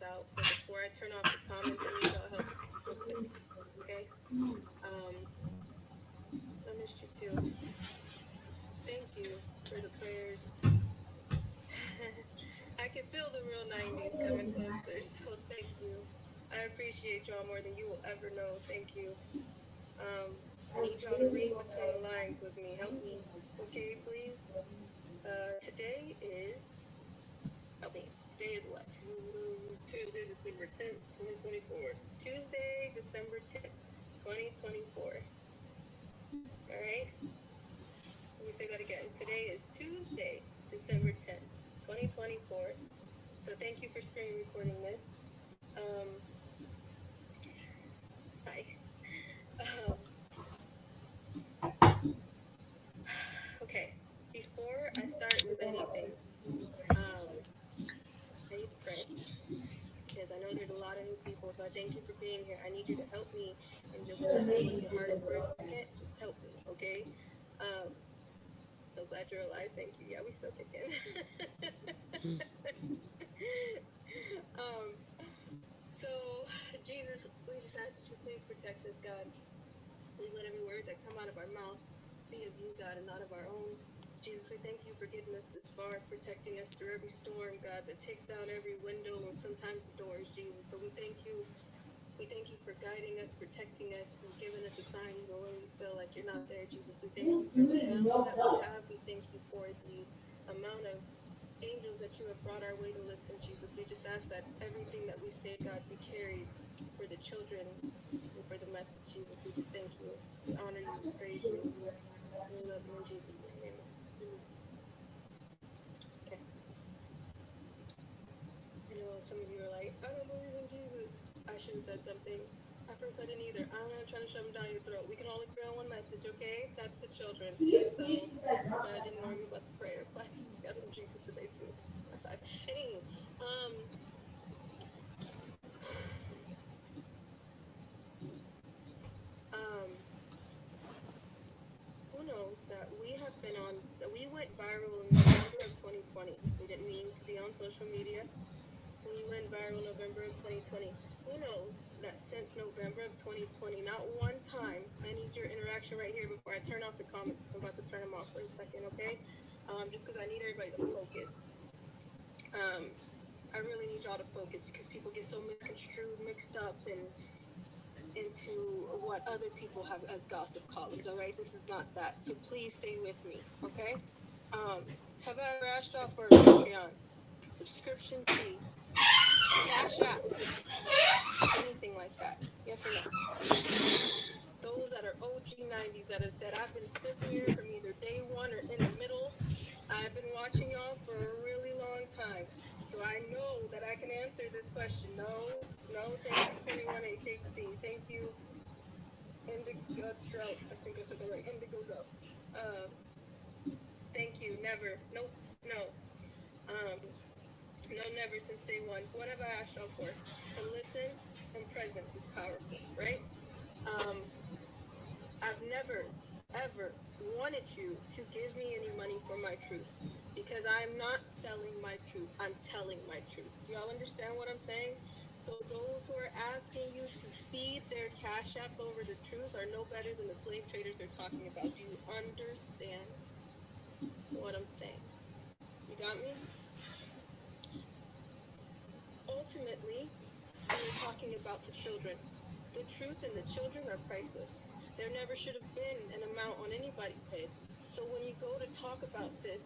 out. But before I turn off the comments, I need y'all help real quick. Okay? I missed you too. Thank you for the prayers. I can feel the real 90s coming closer, so thank you. I appreciate y'all more than you will ever know. Thank you. I need y'all to read between the lines with me. Help me. Okay, please? Today is, help me. Today is what? Tuesday, December 10th, 2024. Tuesday, December 10th, 2024. All right? Let me say that again. Today is Tuesday, December 10th, 2024. So thank you for screen recording this. Hi. Okay. Before I start with anything, I need to pray because I know there's a lot of new people. So I thank you for being here. I need you to help me and just listen with your heart for a second. Just help me, okay? So glad you're alive. Thank you. Yeah, we still kicking. So, Jesus, we just ask that you please protect us, God. Please let every word that come out of our mouth be of you, God, and not of our own. Jesus, we thank you for getting us this far, protecting us through every storm, God, that takes down every window and sometimes the doors, Jesus. So we thank you. We thank you for guiding us, protecting us, and giving us a sign even when we feel like you're not there, Jesus. We thank you for the family that we have. We thank you for the amount of angels that you have brought our way to listen, Jesus. We just ask that everything that we say, God, be carried for the children and for the message, Jesus. We just thank you. We honor you. We praise you. And we love you in Jesus' name. Amen. Okay. I know some of you are like, I don't believe in Jesus. I should have said something. At first, I didn't either. I'm not trying to shove them down your throat. We can all agree on one message, okay? That's the children. So, but I didn't argue about the prayer. But got some Jesus today, too. High five. Anywho, who knows that we have been on, that we went viral in November of 2020. We didn't mean to be on social media. We went viral November of 2020. Who knows that since November of 2020, not one time, I need your interaction right here before I turn off the comments. I'm about to turn them off for a second, okay? Just because I need everybody to focus. I really need y'all to focus because people get so misconstrued, mixed up, and into what other people have as gossip columns, all right? This is not that. So please stay with me, okay? Have I ever asked y'all for a Patreon subscription fee, cash app, anything like that? Yes or no? Those that are OG 90s that have said, I've been sitting here from either day one or in the middle. I've been watching y'all for a really long time. So I know that I can answer this question. No, thank you, 21 HHC. Thank you, Indigo Drought. I think I said that right. Indigo Drought. Thank you. Never. Nope. No. No, never since day one. What have I asked y'all for? To listen and presence is powerful, right? I've never, ever wanted you to give me any money for my truth because I'm not selling my truth. I'm telling my truth. Do y'all understand what I'm saying? So those who are asking you to feed their cash app over the truth are no better than the slave traders they're talking about. Do you understand what I'm saying? You got me? Ultimately, we are talking about the children. The truth and the children are priceless. There never should have been an amount on anybody's head. So when you go to talk about this,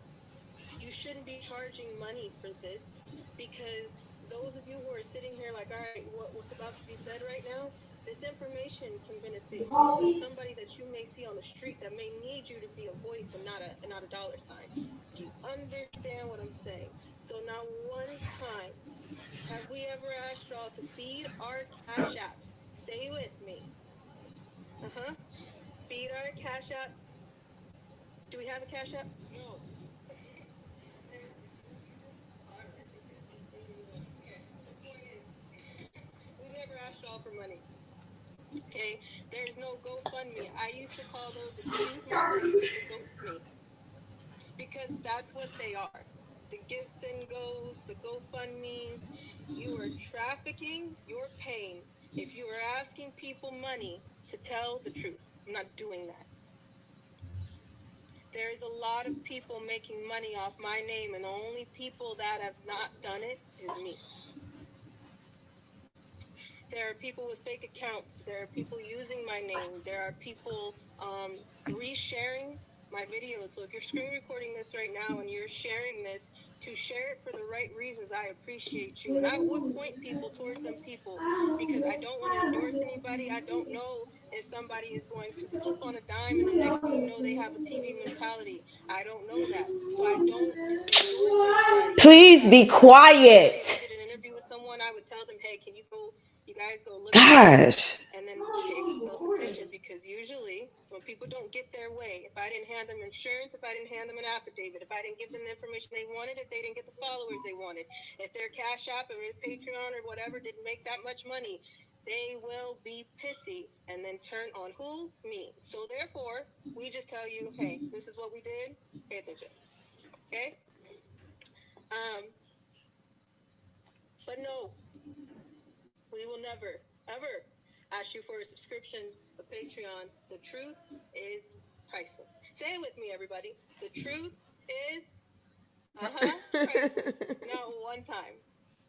you shouldn't be charging money for this because those of you who are sitting here like, all right, what's about to be said right now? This information can benefit you and somebody that you may see on the street that may need you to be a voice and not a dollar sign. Do you understand what I'm saying? So now one time, have we ever asked y'all to feed our cash apps? Stay with me. Feed our cash apps. Do we have a cash app? No. We never asked y'all for money. Okay? There's no GoFundMe. I used to call those, excuse my language, the goat me. Because that's what they are. The gifts and goes, the GoFundMes, You are trafficking your pain if you are asking people money to tell the truth. I'm not doing that. There's a lot of people making money off my name, and the only people that have not done it is me. There are people with fake accounts. There are people using my name. There are people resharing my videos. So if you're screen recording this right now and you're sharing this, to share it for the right reasons, I appreciate you. And I would point people towards some people because I don't want to endorse anybody. I don't know if somebody is going to flip on a dime and the next thing you know, they have a TV mentality. I don't know that. So I don't endorse anybody. Please be Say if I quiet. did an interview with someone, I would tell them, hey, can you guys go look at this Gosh. and then pay close attention, because usually when people don't get their way, if I didn't hand them insurance, if I didn't hand them an affidavit, if I didn't give them the information they wanted, if they didn't get the followers they wanted, if their Cash App or their Patreon or whatever didn't make that much money, they will be pissy and then turn on who? Me. So therefore, we just tell you, hey, this is what we did. Pay attention. Okay? But no, we will never, ever ask you for a subscription of Patreon. The truth is priceless. Say it with me, everybody. The truth is, priceless. Not one time.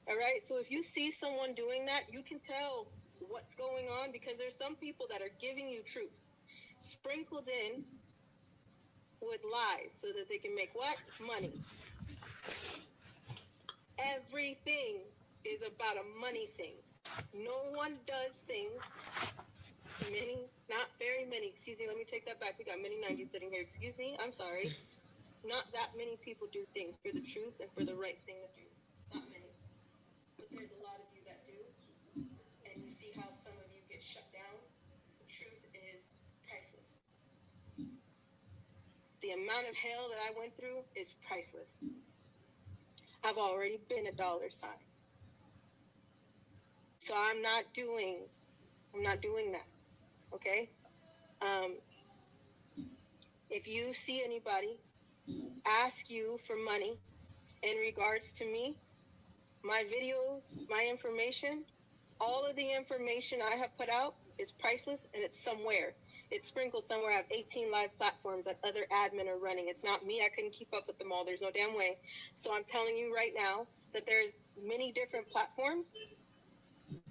All right? So if you see someone doing that, you can tell what's going on, because there's some people that are giving you truth sprinkled in with lies so that they can make what? Money. Everything is about a money thing. No one does things. Not very many. Excuse me, let me take that back. We got many 90s sitting here. Excuse me, I'm sorry. Not that many people do things for the truth and for the right thing to do. Not many. But there's a lot of you that do. And you see how some of you get shut down. The truth is priceless. The amount of hell that I went through is priceless. I've already been a dollar sign. So I'm not doing that. Okay? If you see anybody ask you for money in regards to me, my videos, my information, all of the information I have put out is priceless, and it's somewhere. It's sprinkled somewhere. I have 18 live platforms that other admin are running. It's not me. I couldn't keep up with them all. There's no damn way. So I'm telling you right now that there's many different platforms,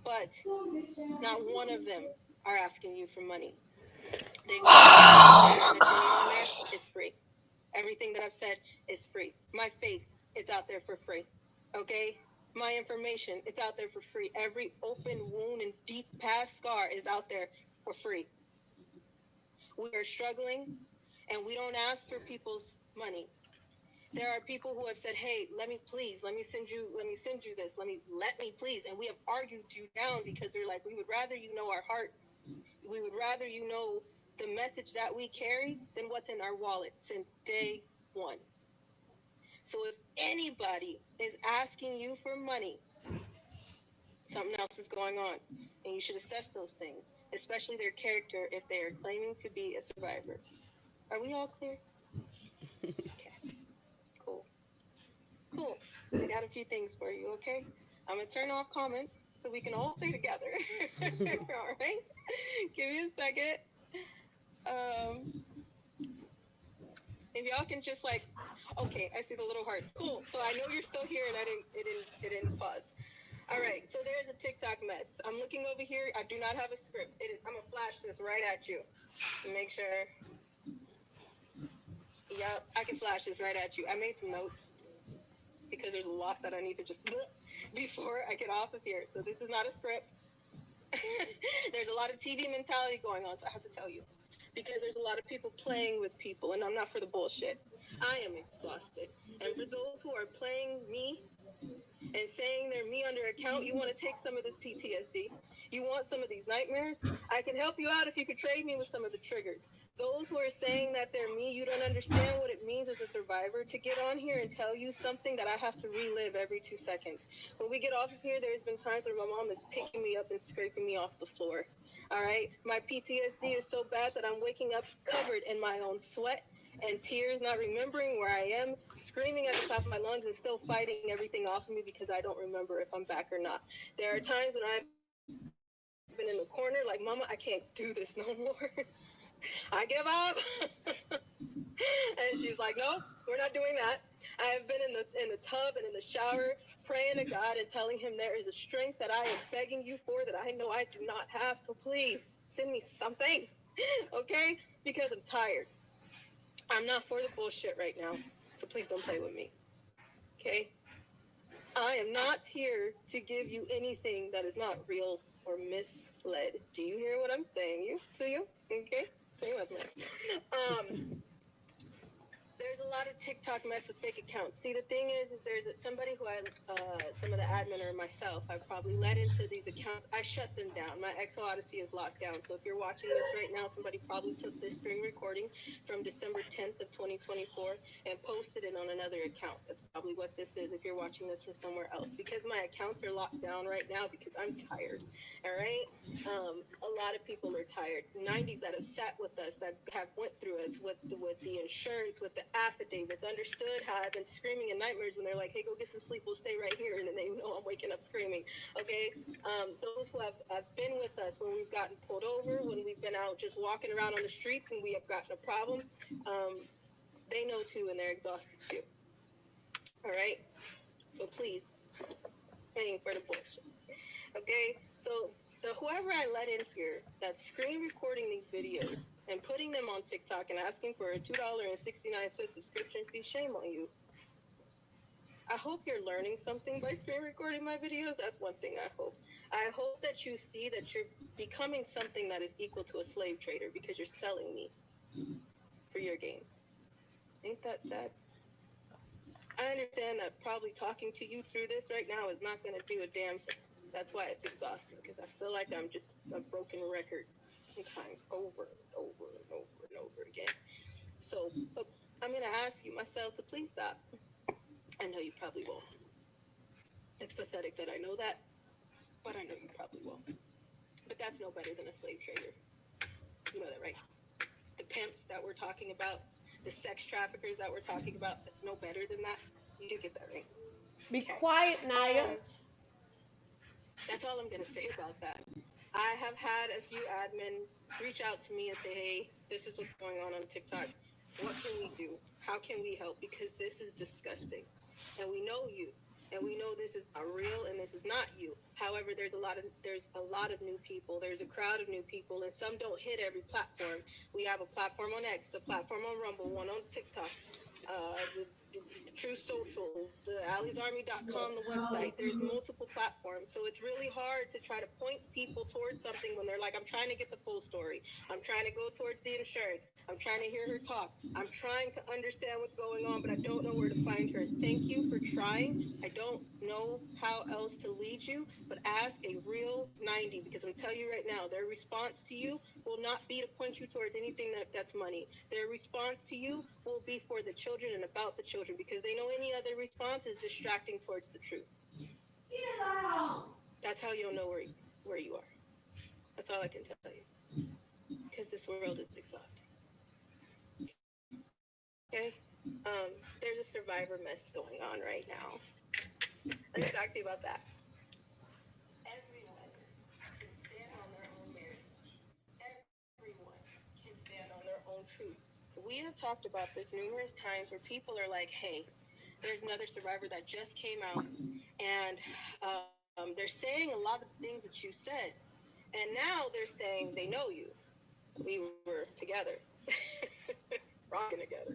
but not one of them are asking you for money. They will my opinion on there is free. Everything that I've said is free. My face, it's out there for free. Okay? My information, it's out there for free. Every open wound and deep past scar is out there for free. We are struggling, and we don't ask for people's money. There are people who have said, hey, let me send you this, let me please. And we have argued you down because they're like, we would rather you know our heart. We would rather you know the message that we carry than what's in our wallet since day one. So if anybody is asking you for money, something else is going on. And you should assess those things, especially their character if they are claiming to be a survivor. Are we all clear? Okay. Cool. I got a few things for you, okay? I'm going to turn off comments so we can all stay together. All right? Give me a second. If y'all can just okay, I see the little hearts. Cool. So I know you're still here, and it didn't pause. All right. So there's a TikTok mess. I'm looking over here. I do not have a script. I'm gonna flash this right at you. Make sure. Yep, I can flash this right at you. I made some notes because there's a lot that I need to just before I get off of here. So this is not a script. There's a lot of TV mentality going on, so I have to tell you. Because there's a lot of people playing with people, and I'm not for the bullshit. I am exhausted. And for those who are playing me and saying they're me under account, you want to take some of this PTSD. You want some of these nightmares? I can help you out if you could trade me with some of the triggers. Those who are saying that they're me, you don't understand what it means as a survivor to get on here and tell you something that I have to relive every 2 seconds. When we get off of here, there's been times where my mom is picking me up and scraping me off the floor. All right? My PTSD is so bad that I'm waking up covered in my own sweat and tears, not remembering where I am, screaming at the top of my lungs, and still fighting everything off of me because I don't remember if I'm back or not. There are times when I've been in the corner like, Mama, I can't do this no more. I give up. And she's like, no, we're not doing that. I have been in the tub and in the shower praying to God and telling him there is a strength that I am begging you for that I know I do not have. So please send me something. Okay? Because I'm tired. I'm not for the bullshit right now. So please don't play with me. Okay? I am not here to give you anything that is not real or misled. Do you hear what I'm saying? Do you? Okay? Stay with me. Um, there's a lot of TikTok mess with fake accounts. See, the thing is there's somebody who some of the admin or myself, I've probably led into these accounts. I shut them down. My Exo Odyssey is locked down. So if you're watching this right now, somebody probably took this screen recording from December 10th of 2024 and posted it on another account. That's probably what this is if you're watching this from somewhere else. Because my accounts are locked down right now because I'm tired. All right? A lot of people are tired. 90s that have sat with us, that have went through us with the insurance, with the affidavits, understood how I've been screaming in nightmares when they're like, hey, go get some sleep, we'll stay right here, and then they know I'm waking up screaming. Okay? Those who have been with us when we've gotten pulled over, when we've been out just walking around on the streets and we have gotten a problem, they know too, and they're exhausted too. All right? So please, paying for the bullshit. Okay? So whoever I let in here that's screen recording these videos and putting them on TikTok and asking for a $2.69 subscription fee, shame on you. I hope you're learning something by screen recording my videos. That's one thing I hope. I hope that you see that you're becoming something that is equal to a slave trader because you're selling me for your gain. Ain't that sad? I understand that probably talking to you through this right now is not going to do a damn thing. That's why it's exhausting, because I feel like I'm just a broken record sometimes over and over and over and over again. So I'm going to ask you myself to please stop. I know you probably won't. It's pathetic that I know that, but I know you probably won't. But that's no better than a slave trader. You know that, right? The pimps that we're talking about, the sex traffickers that we're talking about, that's no better than that. You do get that, right? Be quiet, Naya. That's all I'm going to say about that. I have had a few admin reach out to me and say, hey, this is what's going on TikTok. What can we do? How can we help? Because this is disgusting. And we know you. And we know this is not real and this is not you. However, there's a lot of new people. There's a crowd of new people, and some don't hit every platform. We have a platform on X, a platform on Rumble, one on TikTok, the True Social, the Allie'sArmy.com, the website. There's multiple platforms, so it's really hard to try to point people towards something when they're like, I'm trying to get the full story. I'm trying to go towards the insurance. I'm trying to hear her talk. I'm trying to understand what's going on, but I don't know where to find her. Thank you for trying. I don't know how else to lead you, but ask a real 90, because I'm telling you right now, their response to you will not be to point you towards anything that's money. Their response to you will be for the children and about the children, because they know any other response is distracting towards the truth. That's how you'll know where you are. That's all I can tell you. Because this world is exhausting. Okay? There's a survivor mess going on right now. Let me talk to you about that. Everyone can stand on their own merit. Everyone can stand on their own truth. We have talked about this numerous times where people are like, hey, there's another survivor that just came out, and they're saying a lot of the things that you said, and now they're saying they know you. We were together, rocking together.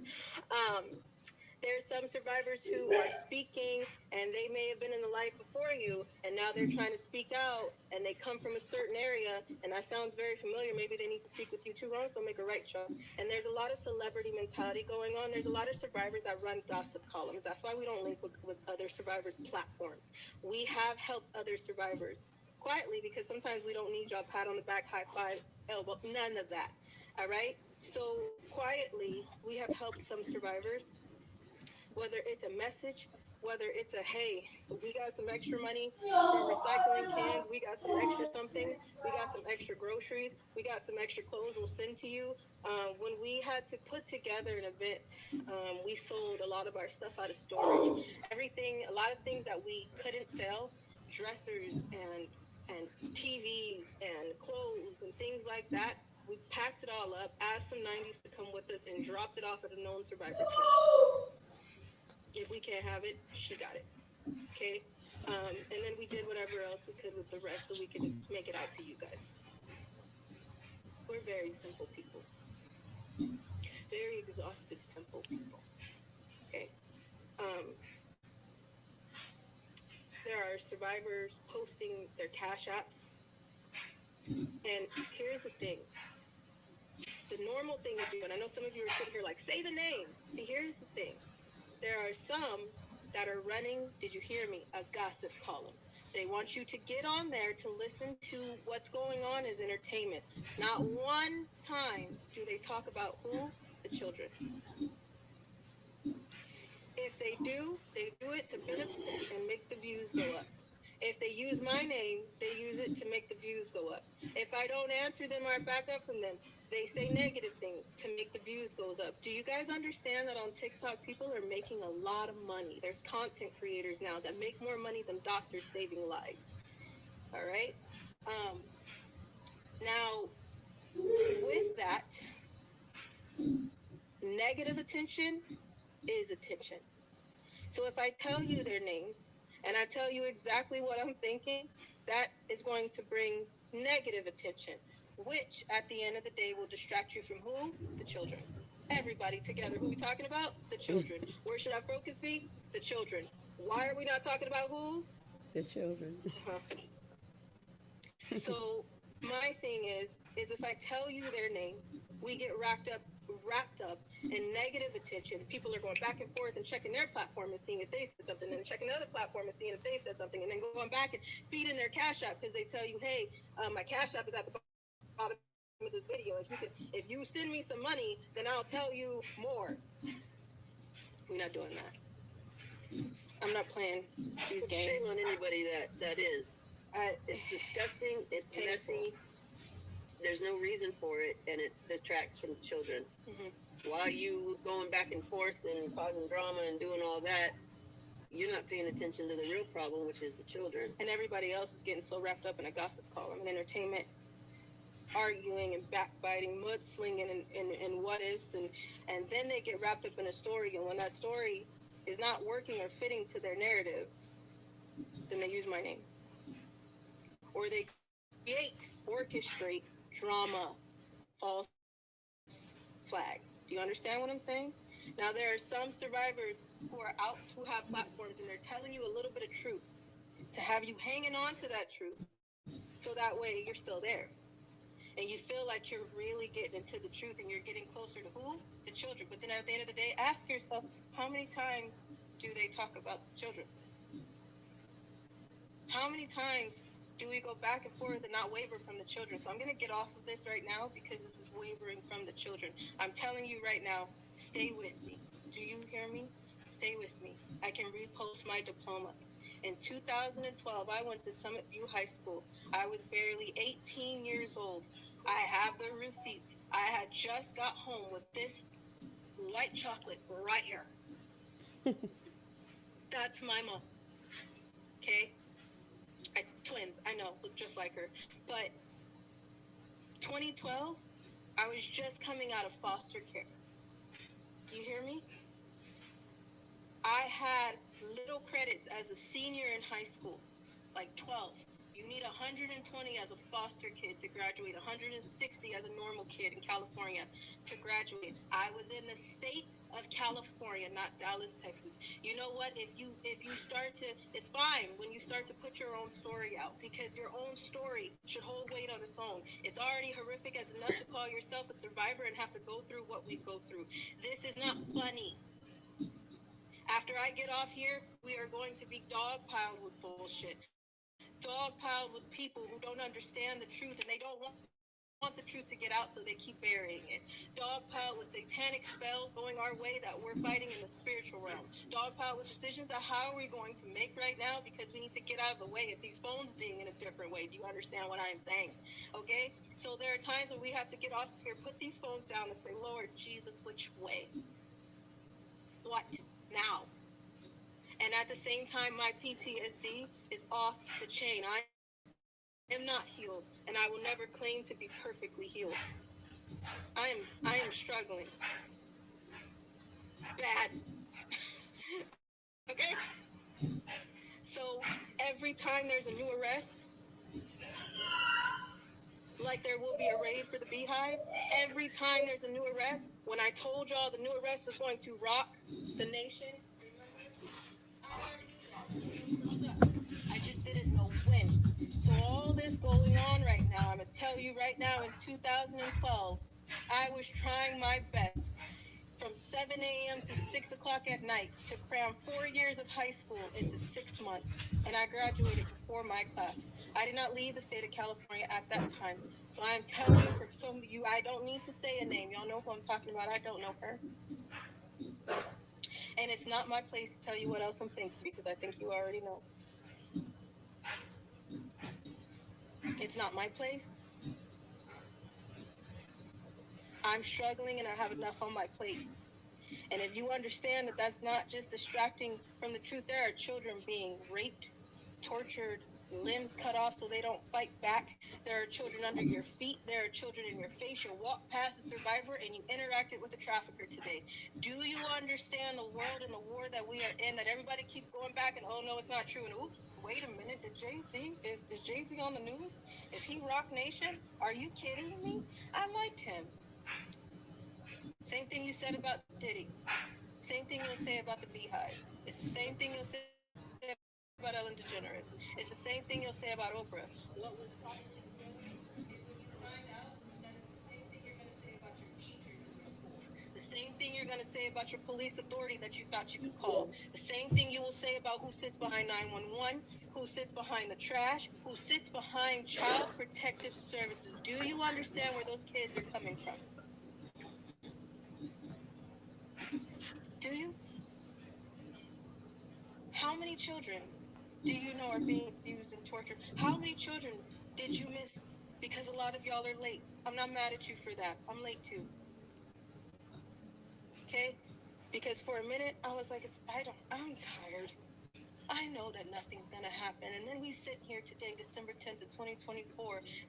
There's some survivors who are speaking, and they may have been in the life before you, and now they're trying to speak out, and they come from a certain area, and that sounds very familiar. Maybe they need to speak with you too. Wrong, don't make a right, Chuck. And there's a lot of celebrity mentality going on. There's a lot of survivors that run gossip columns. That's why we don't link with other survivors' platforms. We have helped other survivors quietly, because sometimes we don't need y'all pat on the back, high five, elbow, none of that. All right? So quietly, we have helped some survivors. whether it's a message, whether it's a hey, we got some extra money for recycling cans, we got some extra something, we got some extra groceries, we got some extra clothes we'll send to you. When we had to put together an event, we sold a lot of our stuff out of storage. Everything, a lot of things that we couldn't sell, dressers and TVs and clothes and things like that. We packed it all up, asked some 90s to come with us, and dropped it off at a known survivor's home. If we can't have it, she got it. Okay? And then we did whatever else we could with the rest so we can make it out to you guys. We're very simple people. Very exhausted, simple people. Okay? Um, there are survivors posting their cash apps. And here's the thing. The normal thing to do, and I know some of you are sitting here like, say the name. See, here's the thing. There are some that are running, did you hear me, a gossip column. They want you to get on there to listen to what's going on as entertainment. Not one time do they talk about who? The children. If they do it to benefit and make the views go up. If they use my name, they use it to make the views go up. If I don't answer them or back up from them, they say negative things to make the views go up. Do you guys understand that on TikTok, people are making a lot of money? There's content creators now that make more money than doctors saving lives. All right? Now, with that, negative attention is attention. So if I tell you their names and I tell you exactly what I'm thinking, that is going to bring negative attention, which at the end of the day will distract you from who? The children. Everybody together. Who are we talking about? The children. Where should our focus be? The children. Why are we not talking about who? The children. So my thing is if I tell you their names, we get wrapped up in negative attention. People are going back and forth and checking their platform and seeing if they said something, and then checking the other platform and seeing if they said something, and then going back and feeding their cash app because they tell you, hey, my cash app is at the bottom of this video. If you send me some money, then I'll tell you more. We're not doing that. I'm not playing these games. Shame on anybody that is. It's disgusting. It's messy. There's no reason for it, and it detracts from children. Mm-hmm. While you going back and forth and causing drama and doing all that, you're not paying attention to the real problem, which is the children. And everybody else is getting so wrapped up in a gossip column and entertainment, arguing and backbiting, mudslinging and what ifs, and then they get wrapped up in a story, and when that story is not working or fitting to their narrative, then they use my name. Or they orchestrate drama, false flag. Do you understand what I'm saying? Now, there are some survivors who are out, who have platforms, and they're telling you a little bit of truth to have you hanging on to that truth so that way you're still there. And you feel like you're really getting into the truth and you're getting closer to who? The children. But then at the end of the day, ask yourself, how many times do they talk about the children? How many times do we go back and forth and not waver from the children? So I'm going to get off of this right now because this is wavering from the children. I'm telling you right now, stay with me. Do you hear me? Stay with me. I can repost my diploma. In 2012, I went to Summit View High School. I was barely 18 years old. I have the receipts. I had just got home with this white chocolate right here. That's my mom. Okay? Twins, I know, look just like her. But 2012, I was just coming out of foster care. Do you hear me? I had little credits as a senior in high school, like 12. You need 120 as a foster kid to graduate, 160 as a normal kid in California to graduate. I was in the state of California, not Dallas, Texas. You know what? If you start to, it's fine when you start to put your own story out, because your own story should hold weight on its own. It's already horrific as enough to call yourself a survivor and have to go through what we go through. This is not funny. After I get off here, we are going to be dogpiled with bullshit. Dogpiled with people who don't understand the truth and they don't want want the truth to get out, so they keep burying it. Dogpile with satanic spells going our way that we're fighting in the spiritual realm. Dogpile with decisions that how are we going to make right now, because we need to get out of the way of these phones being in a different way. Do you understand what I'm saying? Okay? So there are times when we have to get off here, put these phones down and say, Lord Jesus, which way? What now? And at the same time, my PTSD is off the chain. I am not healed, and I will never claim to be perfectly healed. I am struggling bad. Okay? So every time there's a new arrest, like there will be a raid for the Beehive, every time there's a new arrest, when I told y'all the new arrest was going to rock the nation, I just didn't know when. So all this going on right now, I'm going to tell you right now, in 2012, I was trying my best from 7 a.m. to 6 o'clock at night to cram 4 years of high school into 6 months, and I graduated before my class. I did not leave the state of California at that time. So I am telling you, for some of you, I don't need to say a name. Y'all know who I'm talking about. I don't know her. And it's not my place to tell you what else I'm thinking, because I think you already know. It's not my place. I'm struggling and I have enough on my plate. And if you understand that that's not just distracting from the truth, there are children being raped, tortured, limbs cut off so they don't fight back. There are children under your feet. There are children in your face. You walk past a survivor and you interacted with a trafficker today. Do you understand the world and the war that we are in, that everybody keeps going back and, oh, no, it's not true. And oops, wait a minute. Did Jay-Z, is Jay-Z on the news? Is he Rock Nation? Are you kidding me? I liked him. Same thing you said about Diddy. Same thing you'll say about the Beehive. It's the same thing you'll say about Ellen DeGeneres. It's the same thing you'll say about Oprah. What was probably find out that it's the same thing you're going to say about your teachers in your school. The same thing you're going to say about your police authority that you thought you could call. The same thing you will say about who sits behind 911, who sits behind the trash, who sits behind child protective services. Do you understand where those kids are coming from? Do you? How many children do you know are being abused and tortured? How many children did you miss? Because a lot of y'all are late. I'm not mad at you for that. I'm late too. Okay? Because for a minute I was like, I'm tired. I know that nothing's gonna happen. And then we sit here today, December 10th of 2024,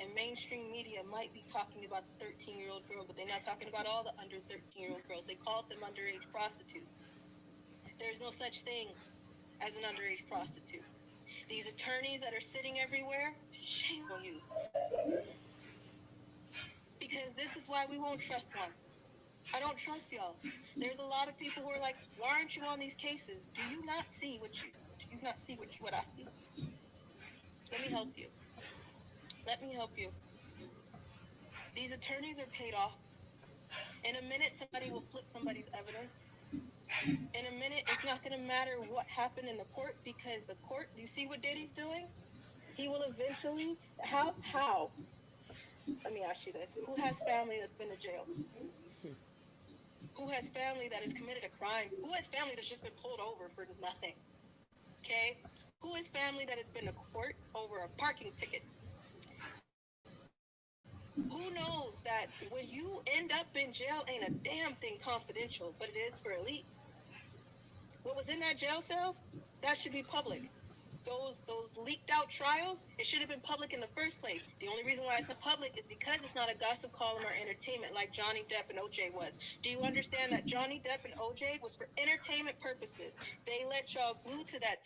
and mainstream media might be talking about the 13-year-old girl, but they're not talking about all the under 13-year-old girls. They called them underage prostitutes. There's no such thing as an underage prostitute. These attorneys that are sitting everywhere, shame on you. Because this is why we won't trust one. I don't trust y'all. There's a lot of people who are like, why aren't you on these cases? Do you not see what I see? Let me help you. Let me help you. These attorneys are paid off. In a minute, somebody will flip somebody's evidence. In a minute, it's not going to matter what happened in the court, because the court, you see what Diddy's doing? He will eventually, how? Let me ask you this. Who has family that's been to jail? Who has family that has committed a crime? Who has family that's just been pulled over for nothing? Okay? Who has family that has been to court over a parking ticket? Who knows that when you end up in jail, ain't a damn thing confidential, but it is for elite. What was in that jail cell, that should be public. Those leaked out trials, it should have been public in the first place. The only reason why it's not public is because it's not a gossip column or entertainment like Johnny Depp and OJ was. Do you understand that Johnny Depp and OJ was for entertainment purposes? They let y'all glue to that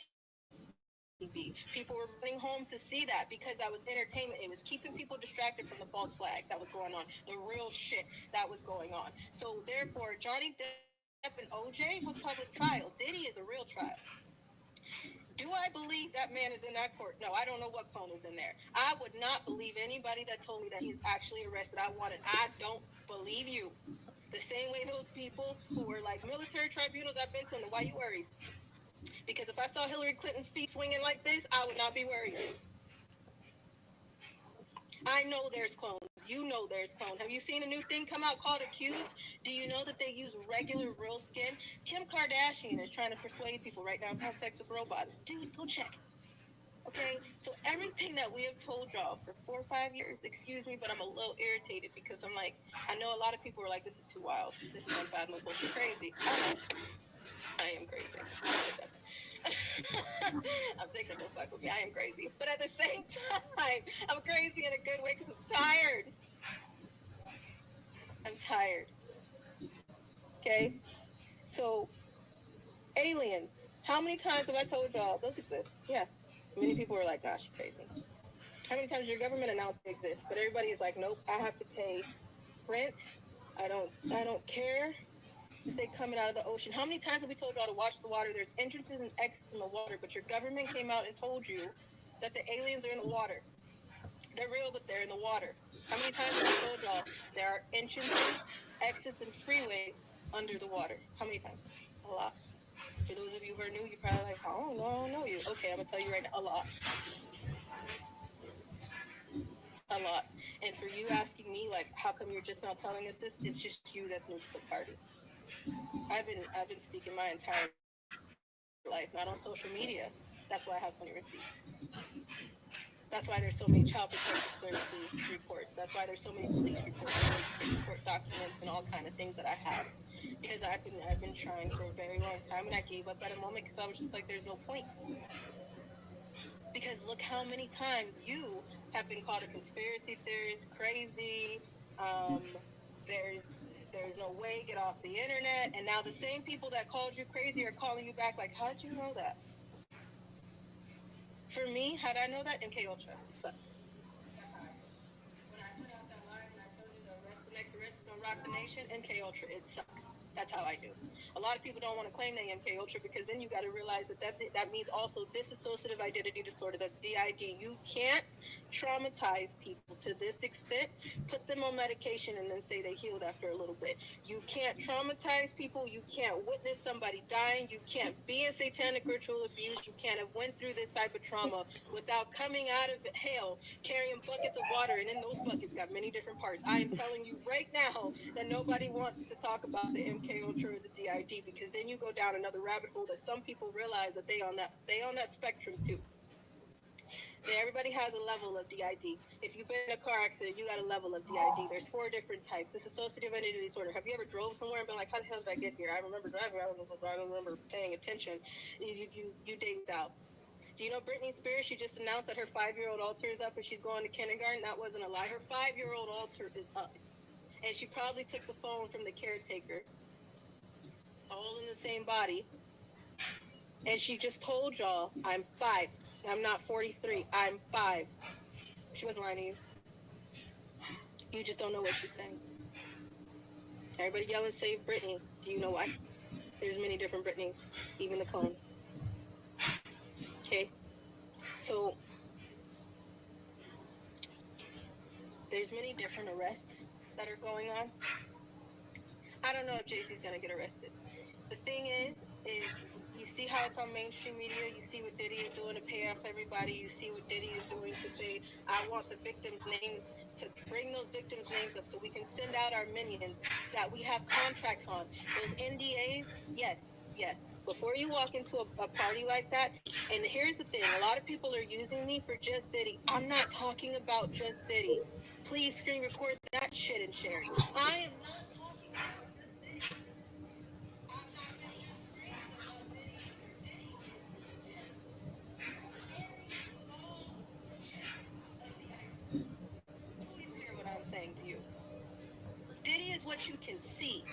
TV. People were running home to see that because that was entertainment. It was keeping people distracted from the false flag that was going on, the real shit that was going on. So therefore, Johnny Depp and OJ was public trial. Diddy is a real trial. Do I believe that man is in that court? No, I don't know what clone is in there. I would not believe anybody that told me that he's actually arrested. I don't believe you. The same way those people who were like military tribunals I've been to, and why you worried? Because if I saw Hillary Clinton's feet swinging like this, I would not be worried. I know there's clones You know there's clone. Have you seen a new thing come out called Accused? Do you know that they use regular, real skin? Kim Kardashian is trying to persuade people right now to have sex with robots. Dude, go check. Okay, so everything that we have told y'all for 4 or 5 years, excuse me, but I'm a little irritated because I'm like, I know a lot of people are like, this is too wild. This is unfathomable. Bullshit, crazy. I am crazy. I'm thinking don't fuck with me. I am crazy. But at the same time, I'm crazy in a good way because I'm tired. I'm tired. Okay? So, aliens. How many times have I told y'all those exist? Yeah. Many people are like, nah, she's crazy. How many times your government announced they exist? But everybody is like, nope, I have to pay rent. I don't care if they coming out of the ocean. How many times have we told y'all to watch the water? There's entrances and exits in the water, but your government came out and told you that the aliens are in the water. They're real, but they're in the water. How many times have we told y'all there are entrances, exits, and freeways under the water? How many times? A lot. For those of you who are new, you're probably like, oh, no, I don't know you. Okay, I'm going to tell you right now, a lot. A lot. And for you asking me, like, how come you're just now telling us this? It's just you that's new to the party. I've been speaking my entire life, not on social media. That's why I have so many receipts. That's why there's so many child protective services reports. That's why there's so many police reports, court documents, and all kind of things that I have. Because I've been trying for a very long time, and I gave up at a moment because I was just like, there's no point. Because look how many times you have been called a conspiracy theorist, crazy. There's no way, get off the internet. And now the same people that called you crazy are calling you back like, how did you know that? For me, how did I know that? MK Ultra. It sucks. When I put out that live and I told you the next arrest is gonna rock the nation, MK Ultra, it sucks. That's how I do. A lot of people don't want to claim they MK Ultra because then you got to realize that means also dissociative identity disorder, that's DID. You can't traumatize people to this extent, put them on medication, and then say they healed after a little bit. You can't traumatize people. You can't witness somebody dying. You can't be in satanic ritual abuse. You can't have went through this type of trauma without coming out of hell carrying buckets of water, and in those buckets got many different parts. I am telling you right now that nobody wants to talk about the MK Ultra or the DID because then you go down another rabbit hole that some people realize that they on that spectrum too. Everybody has a level of DID. If you've been in a car accident, you got a level of DID. There's 4 different types. This associative identity disorder. Have you ever drove somewhere and been like, how the hell did I get here? I remember driving. I don't remember paying attention. You dazed out. Do you know Britney Spears? She just announced that her 5-year-old altar is up and she's going to kindergarten. That wasn't a lie. Her 5-year-old altar is up. And she probably took the phone from the caretaker, all in the same body. And she just told y'all, I'm 5. I'm not 43. I'm 5. She wasn't lying to you. You just don't know what she's saying. Everybody yelling, save Britney. Do you know why? There's many different Britneys, even the clone. Okay? So, there's many different arrests that are going on. I don't know if JC's gonna get arrested. The thing is you see how it's on mainstream media, you see what Diddy is doing to pay off everybody, you see what Diddy is doing to say, I want the victims' names, to bring those victims' names up so we can send out our minions that we have contracts on. Those NDAs, yes. Before you walk into a party like that, and here's the thing, a lot of people are using me for just Diddy. I'm not talking about just Diddy. Please screen record that shit and share it. I am not talking about just Diddy. I'm not going to use screens about Diddy either. Diddy is the tip, very small tip of the iceberg. Please hear what I'm saying to you. Diddy is what you can see.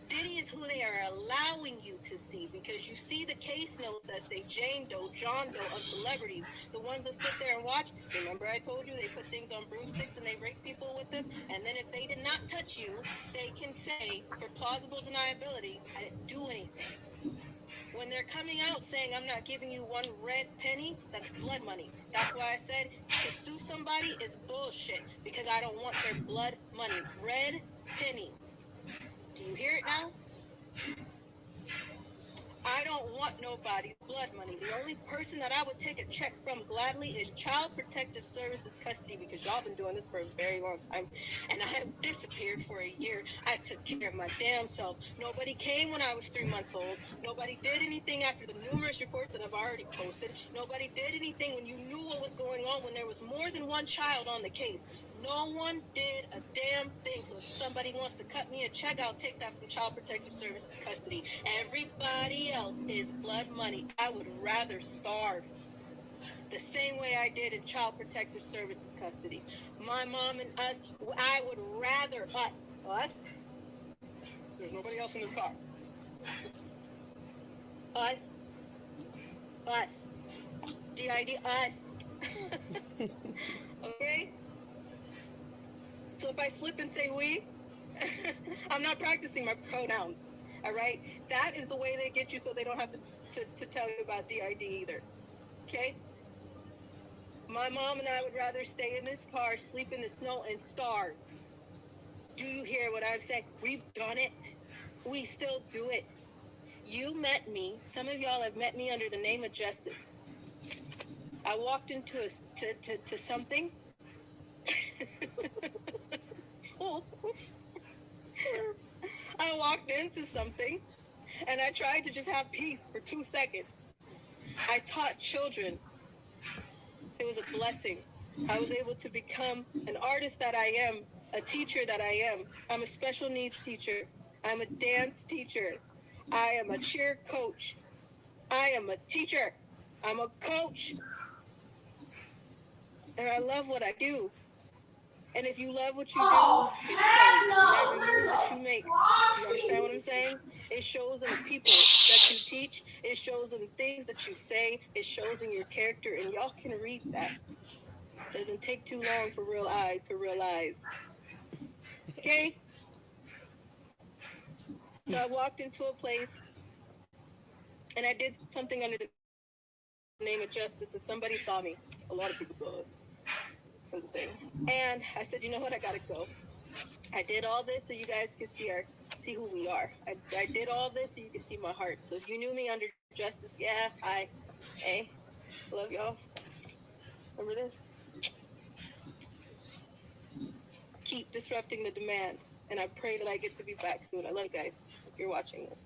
Diddy is who they are allowing you to see because you see the case notes that say Jane Doe, John Doe of celebrities, the ones that sit there and watch. Remember I told you they put things on broomsticks and they rape people with them? And then if they did not touch you, they can say, for plausible deniability, I didn't do anything. When they're coming out saying, I'm not giving you one red penny, that's blood money. That's why I said to sue somebody is bullshit because I don't want their blood money. Red pennies. Do you hear it now? I don't want nobody's blood money. The only person that I would take a check from gladly is Child Protective Services custody, because y'all been doing this for a very long time. And I have disappeared for a year. I took care of my damn self. Nobody came when I was 3 months old. Nobody did anything after the numerous reports that I've already posted. Nobody did anything when you knew what was going on, when there was more than one child on the case. No one did a damn thing. So if somebody wants to cut me a check, I'll take that from Child Protective Services custody. Everybody else is blood money. I would rather starve the same way I did in Child Protective Services custody. My mom and us, I would rather us, there's nobody else in this car. Us, DID, us. Okay? So if I slip and say we, I'm not practicing my pronouns. All right? That is the way they get you so they don't have to tell you about DID either. Okay? My mom and I would rather stay in this car, sleep in the snow, and starve. Do you hear what I'm saying? We've done it. We still do it. You met me. Some of y'all have met me under the name of justice. I walked into to something. Oh, I walked into something, and I tried to just have peace for 2 seconds. I taught children. It was a blessing. I was able to become an artist that I am, a teacher that I am. I'm a special needs teacher. I'm a dance teacher. I am a cheer coach. I am a teacher. I'm a coach. And I love what I do. And if you love what you do, it shows in every move that you make. You understand what I'm saying? It shows in the people that you teach. It shows in the things that you say. It shows in your character. And y'all can read that. Doesn't take too long for real eyes to realize. Okay? So I walked into a place and I did something under the name of justice, and somebody saw me. A lot of people saw us. Was the thing. And I said, you know what? I gotta go. I did all this so you guys could see who we are. I did all this so you could see my heart. So if you knew me under justice, yeah, hey, love y'all. Remember this? Keep disrupting the demand. And I pray that I get to be back soon. I love you guys. If you're watching this.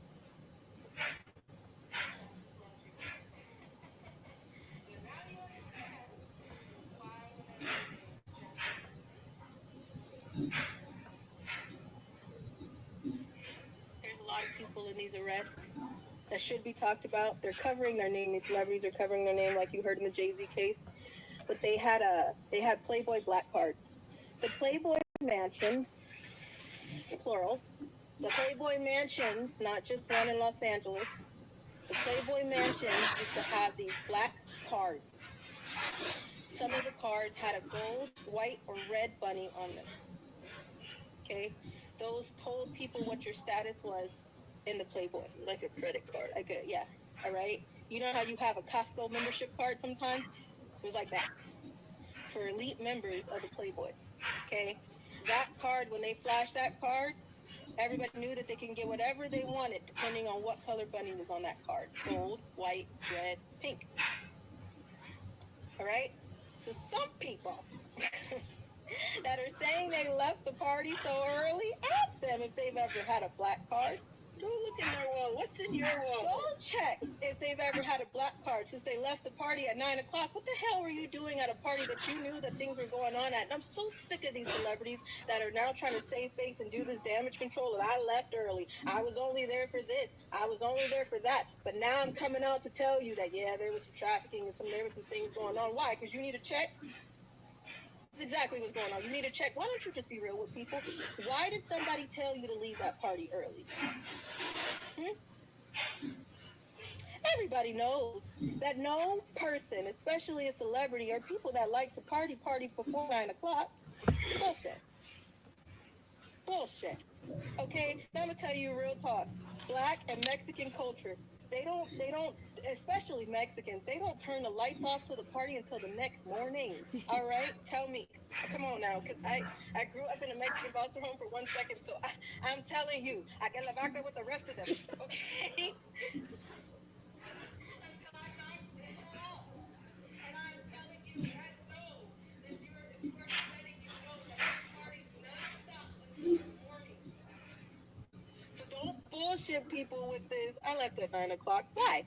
There's a lot of people in these arrests that should be talked about. They're covering their name. These celebrities are covering their name, like you heard in the Jay-Z case. But they had Playboy black cards. The Playboy Mansion, plural. The Playboy Mansion, not just one in Los Angeles. The Playboy Mansion used to have these black cards. Some of the cards had a gold, white, or red bunny on them. Okay? Those told people what your status was in the Playboy. Like a credit card. Yeah. All right? You know how you have a Costco membership card sometimes? It was like that. For elite members of the Playboy. Okay? That card, when they flashed that card, everybody knew that they can get whatever they wanted depending on what color bunny was on that card. Gold, white, red, pink. All right? So some people that are saying they left the party so early, ask them if they've ever had a black card. Go look in their wallet. What's in your wallet? Go check if they've ever had a black card since they left the party at 9 o'clock. What the hell were you doing at a party that you knew that things were going on at? And I'm so sick of these celebrities that are now trying to save face and do this damage control. And I left early. I was only there for this. I was only there for that. But now I'm coming out to tell you that, yeah, there was some trafficking and there was some things going on. Why? Because you need a check? That's exactly what's going on. You need a check. Why don't you just be real with people? Why did somebody tell you to leave that party early? Everybody knows that no person, especially a celebrity or people that like to party before 9 o'clock, bullshit. Okay, now I'm gonna tell you real talk. Black and Mexican culture, they don't, especially Mexicans, they don't turn the lights off to the party until the next morning. All right, tell me. Come on now, because I grew up in a Mexican foster home for 1 second, so I'm telling you, I get la vaca with the rest of them. Okay. people with this. I left at 9 o'clock. Why?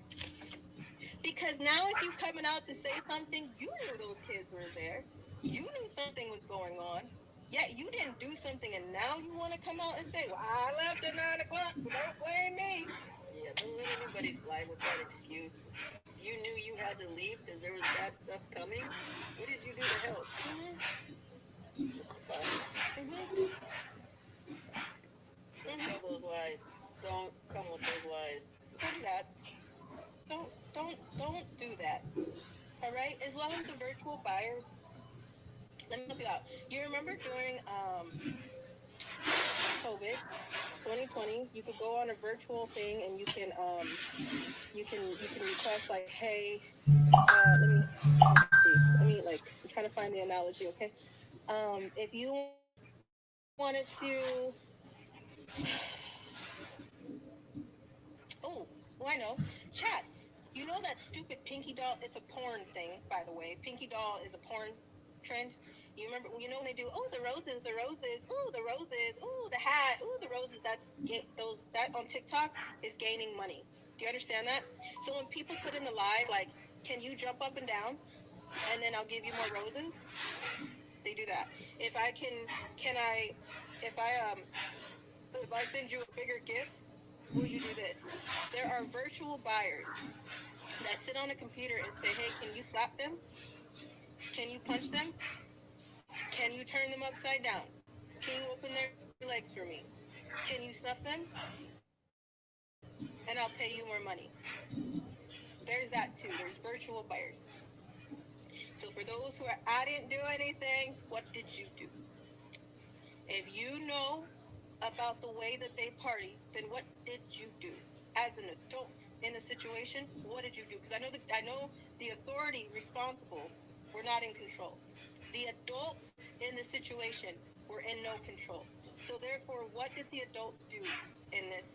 Because now if you coming out to say something, you knew those kids were there. You knew something was going on. Yet you didn't do something, and now you want to come out and say, well, I left at 9 o'clock, so don't blame me. Yeah, don't let anybody fly with that excuse. You knew you had to leave because there was bad stuff coming. What did you do to help? Justify. Don't tell those lies. Don't come with those lies. Don't do that. Don't do that. All right? As well as the virtual buyers, let me help you out. You remember during COVID 2020, you could go on a virtual thing and you can request like, hey, let me like I'm trying to find the analogy, okay? If you wanted to I know. Chats. You know that stupid Pinky Doll? It's a porn thing, by the way. Pinky Doll is a porn trend. You remember, when they do, oh, the roses, ooh, the roses, ooh, the hat, ooh, the roses. That on TikTok is gaining money. Do you understand that? So when people put in the live, like, can you jump up and down, and then I'll give you more roses? They do that. If I send you a bigger gift, will you do this? There are virtual buyers that sit on a computer and say, hey, can you slap them? Can you punch them? Can you turn them upside down? Can you open their legs for me? Can you snuff them? And I'll pay you more money. There's that too. There's virtual buyers. So for those who are, I didn't do anything, what did you do? If you know about the way that they party, then what did you do? As an adult in the situation, what did you do? Because I know the authority responsible were not in control. The adults in the situation were in no control. So therefore, what did the adults do in this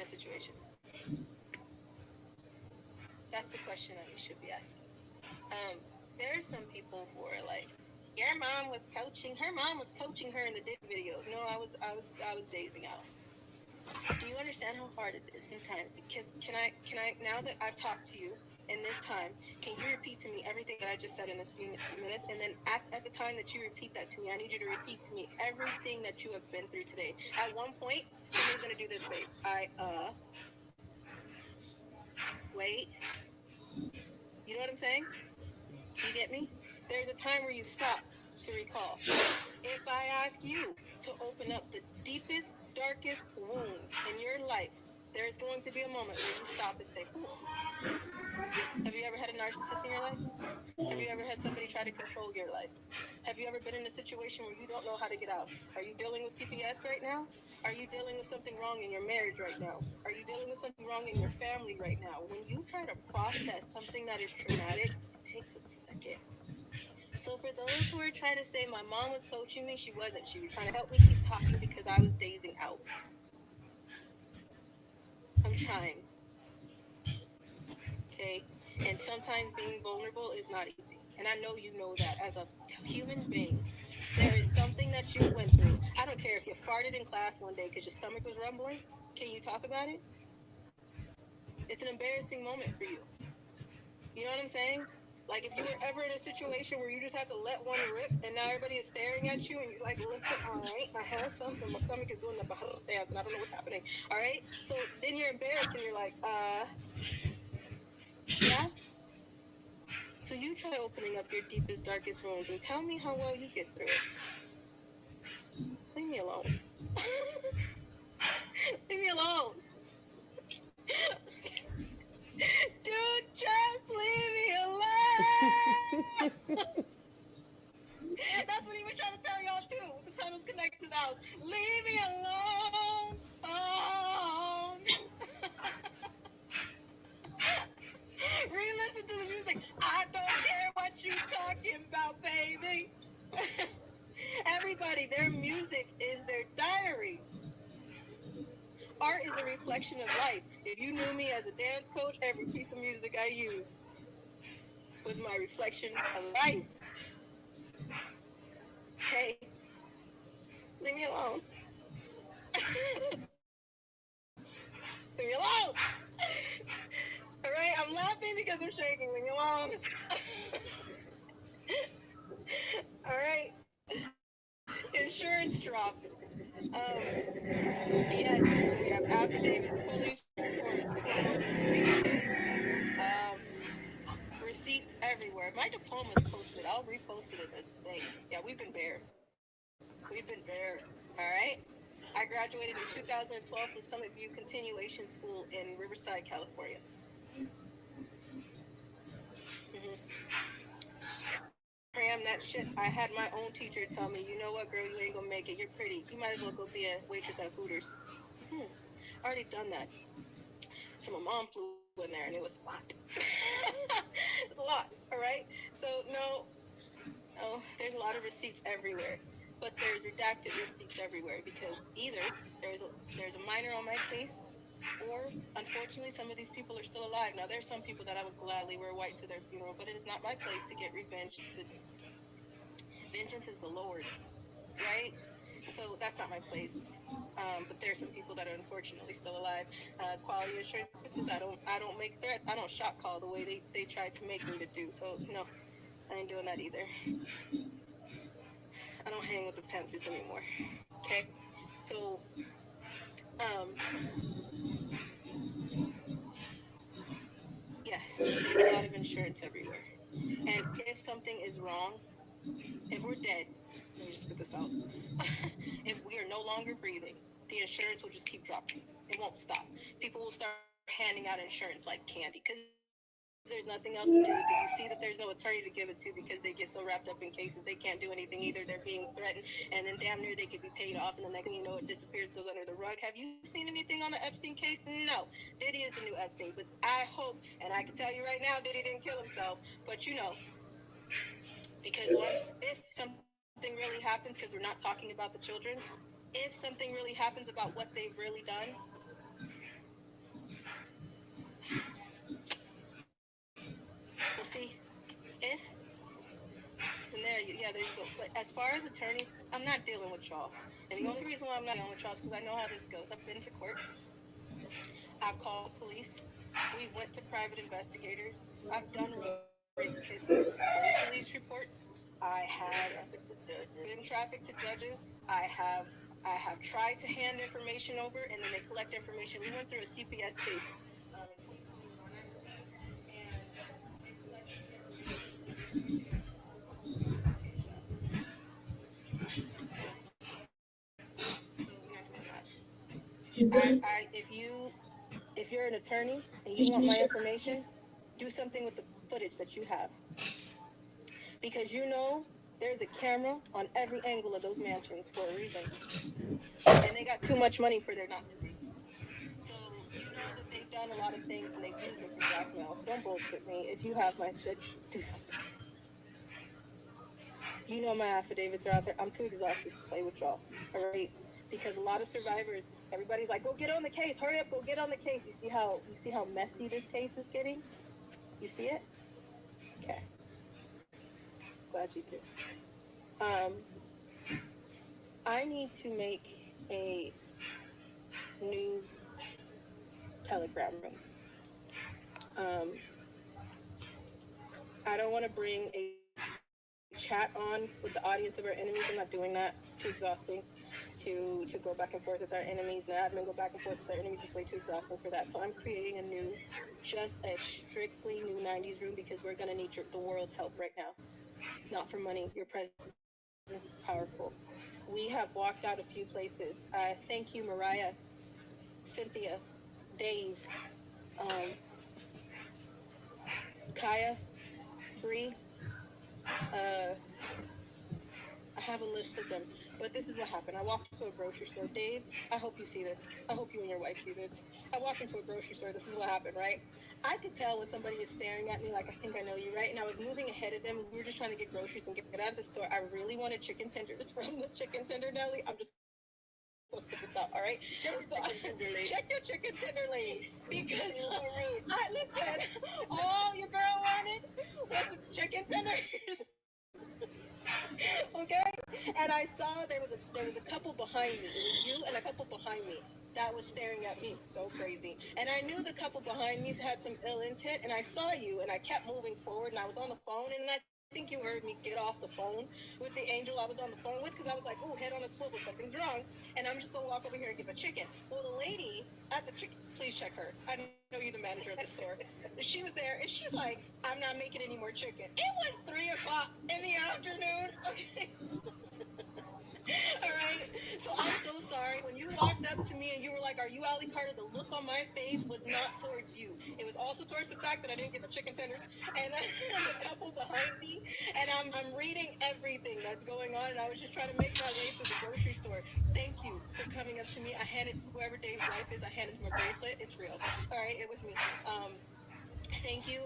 situation? That's the question that we should be asking. There are some people who are like, her mom was coaching her in the video. No, I was dazing out. Do you understand how hard it is sometimes? Can I now that I've talked to you in this time, can you repeat to me everything that I just said in this few minutes? And then at the time that you repeat that to me, I need you to repeat to me everything that you have been through today. At one point, somebody's gonna do this, babe. Wait. You know what I'm saying? You get me? There's a time where you stop to recall. If I ask you to open up the deepest, darkest wound in your life, there's going to be a moment where you stop and say, ooh. Have you ever had a narcissist in your life? Have you ever had somebody try to control your life? Have you ever been in a situation where you don't know how to get out? Are you dealing with CPS right now? Are you dealing with something wrong in your marriage right now? Are you dealing with something wrong in your family right now? When you try to process something that is traumatic, it takes a second. So for those who are trying to say my mom was coaching me, she wasn't. She was trying to help me keep talking because I was dazing out. I'm trying. Okay? And sometimes being vulnerable is not easy. And I know you know that as a human being. There is something that you went through. I don't care if you farted in class one day because your stomach was rumbling. Can you talk about it? It's an embarrassing moment for you. You know what I'm saying? Like if you were ever in a situation where you just had to let one rip and now everybody is staring at you and you're like, listen, all right, something, my stomach is doing the dance and I don't know what's happening. All right? So then you're embarrassed and you're like, yeah? So you try opening up your deepest, darkest wounds and tell me how well you get through it. Leave me alone. Leave me alone. Dude, just leave me alone. That's what he was trying to tell y'all too. With the tunnels connected to the house. Leave me alone. Re-listen to the music. I don't care what you talking about, baby. Everybody, their music is their diary. Art is a reflection of life. If you knew me as a dance coach, every piece of music I used was my reflection of life. Okay? Leave me alone. Leave me alone. All right, I'm laughing because I'm shaking. Leave me alone. All right. Insurance dropped. Yes, we have affidavits, police reports, receipts everywhere. My diploma's posted. I'll repost it in a thing. Yeah, we've been bare. We've been bare. All right. I graduated in 2012 from Summit View Continuation School in Riverside, California. Cram that shit. I had my own teacher tell me, you know what, girl, you ain't gonna make it. You're pretty. You might as well go be a waitress at Hooters. Already done that. So my mom flew in there, and it was a lot. It was a lot. All right. So no, there's a lot of receipts everywhere, but there's redacted receipts everywhere because either there's a minor on my case, or unfortunately some of these people are still alive. Now there's some people that I would gladly wear white to their funeral, but it is not my place to get revenge. Vengeance is the Lord's, right? So that's not my place. But there's some people that are unfortunately still alive. Quality assurance services, I don't make threats. I don't shot call the way they tried to make me to do. So no, I ain't doing that either. I don't hang with the Panthers anymore. Okay? So yes, there's a lot of insurance everywhere. And if something is wrong, if we're dead, let me just spit this out. If we are no longer breathing, the insurance will just keep dropping. It won't stop. People will start handing out insurance like candy because there's nothing else to do with it. You see that there's no attorney to give it to because they get so wrapped up in cases they can't do anything either. They're being threatened, and then damn near they could be paid off, and the next thing you know, it disappears, goes under the rug. Have you seen anything on the Epstein case? No. Diddy is the new Epstein, but I hope, and I can tell you right now, Diddy didn't kill himself, but because if something really happens, because we're not talking about the children, if something really happens about what they've really done, we'll see. If, and there you go. But as far as attorneys, I'm not dealing with y'all. And the only reason why I'm not dealing with y'all is because I know how this goes. I've been to court. I've called police. We went to private investigators. I've done rape cases, police reports. I have been trafficked to judges. I have tried to hand information over, and then they collect information. We went through a CPS case. If you're an attorney and you want my information, do something with the footage that you have. Because there's a camera on every angle of those mansions for a reason. And they got too much money for there not to be. So that they've done a lot of things and they've used it for blackmail. So don't bullshit me. If you have my shit, do something. My affidavits are out there. I'm too exhausted to play with y'all. All right? Because a lot of survivors, everybody's like, go get on the case. Hurry up, go get on the case. You see how messy this case is getting? You see it? Okay. Glad you do. I need to make a new Telegram room. I don't want to bring a chat on with the audience of our enemies. I'm not doing that. It's too exhausting to go back and forth with our enemies. And admin go back and forth with our enemies. It's way too exhausting for that. So I'm creating just a strictly new 90s room because we're going to need the world's help right now. Not for money. Your presence is powerful. We have walked out a few places. Thank you, Mariah, Cynthia, Dave, Kaya, Bree. I have a list of them. But this is what happened. I walked into a grocery store. Dave, I hope you see this. I hope you and your wife see this. I walked into a grocery store. This is what happened, right? I could tell when somebody is staring at me like, I think I know you, right? And I was moving ahead of them. We were just trying to get groceries and get out of the store. I really wanted chicken tenders from the chicken tender deli. I'm just supposed to put this out, all right? Check your chicken tender lady. Because listen, all your girl wanted was chicken tenders. Okay? And I saw there was a couple behind me. It was you and a couple behind me that was staring at me so crazy. And I knew the couple behind me had some ill intent, and I saw you, and I kept moving forward, and I was on the phone, and I think you heard me get off the phone with the angel I was on the phone with, because I was like, oh, head on a swivel, something's wrong, and I'm just going to walk over here and give a chicken. Well, the lady at the chicken, please check her. I know you're the manager of the store. She was there, and she's like, I'm not making any more chicken. It was 3 o'clock in the afternoon. Okay. All right. So I'm so sorry. When you walked up to me and you were like, "Are you Ali Carter?" The look on my face was not towards you. It was also towards the fact that I didn't get the chicken tender, and the couple behind me. And I'm reading everything that's going on, and I was just trying to make my way through the grocery store. Thank you for coming up to me. I handed whoever Dave's wife is. I handed him a bracelet. It's real. All right. It was me. Thank you.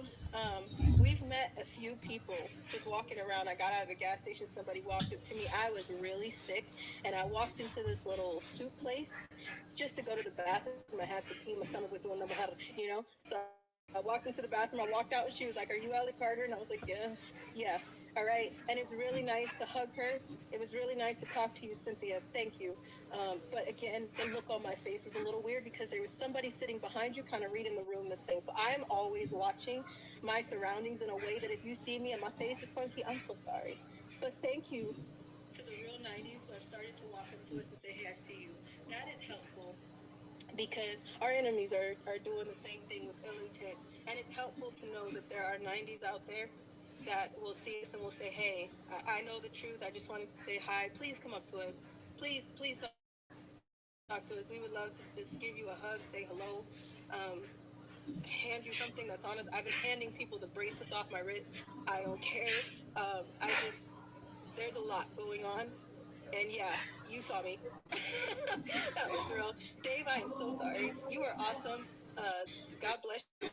We've met a few people just walking around. I got out of the gas station. Somebody walked up to me. I was really sick, and I walked into this little soup place just to go to the bathroom. I had to pee. My stomach was doing number So I walked into the bathroom. I walked out, and she was like, "Are you Allie Carter?" And I was like, yeah. All right. And it's really nice to hug her. It was really nice to talk to you, Cynthia. Thank you. But again, the look on my face was a little weird because there was somebody sitting behind you, kind of reading the room the same. So I'm always watching my surroundings in a way that if you see me and my face is funky, I'm so sorry. But thank you to the real 90s who have started to walk up to us and say, "Hey, I see you." That is helpful because our enemies are doing the same thing with ill intent. And it's helpful to know that there are 90s out there that will see us and will say, "Hey, I know the truth. I just wanted to say hi. Please come up to us. Please talk to us. We would love to just give you a hug, say hello, um, hand you something that's on us." I've been handing people the bracelets off my wrist. I don't care. I just, there's a lot going on. And yeah, you saw me. That was real. Dave, I am so sorry. You are awesome. God bless you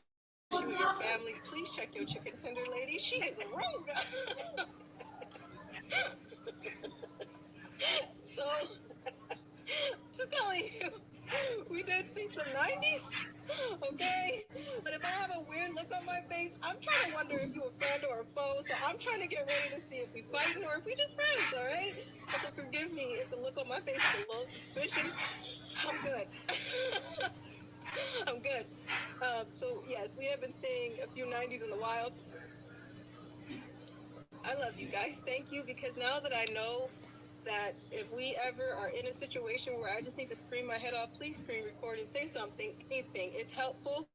and your family. Please check your chicken tender lady. She is a rogue. So, just telling you, we did see some 90s, okay? But if I have a weird look on my face, I'm trying to wonder if you a friend or a foe. So I'm trying to get ready to see if we fighting or if we just friends, all right? So forgive me if the look on my face is a little suspicious. I'm good. I'm good. So yes, we have been seeing a few 90s in the wild. I love you guys. Thank you, because now that I know that if we ever are in a situation where I just need to scream my head off, please screen record and say something, anything. It's helpful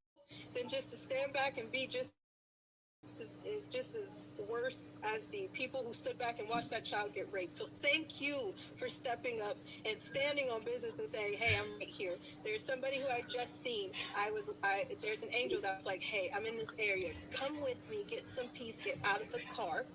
than just to stand back and be just as worse as the people who stood back and watched that child get raped. So thank you for stepping up and standing on business and saying, "Hey, I'm right here." There's somebody who I just seen. There's an angel that was like, "Hey, I'm in this area. Come with me. Get some peace. Get out of the car."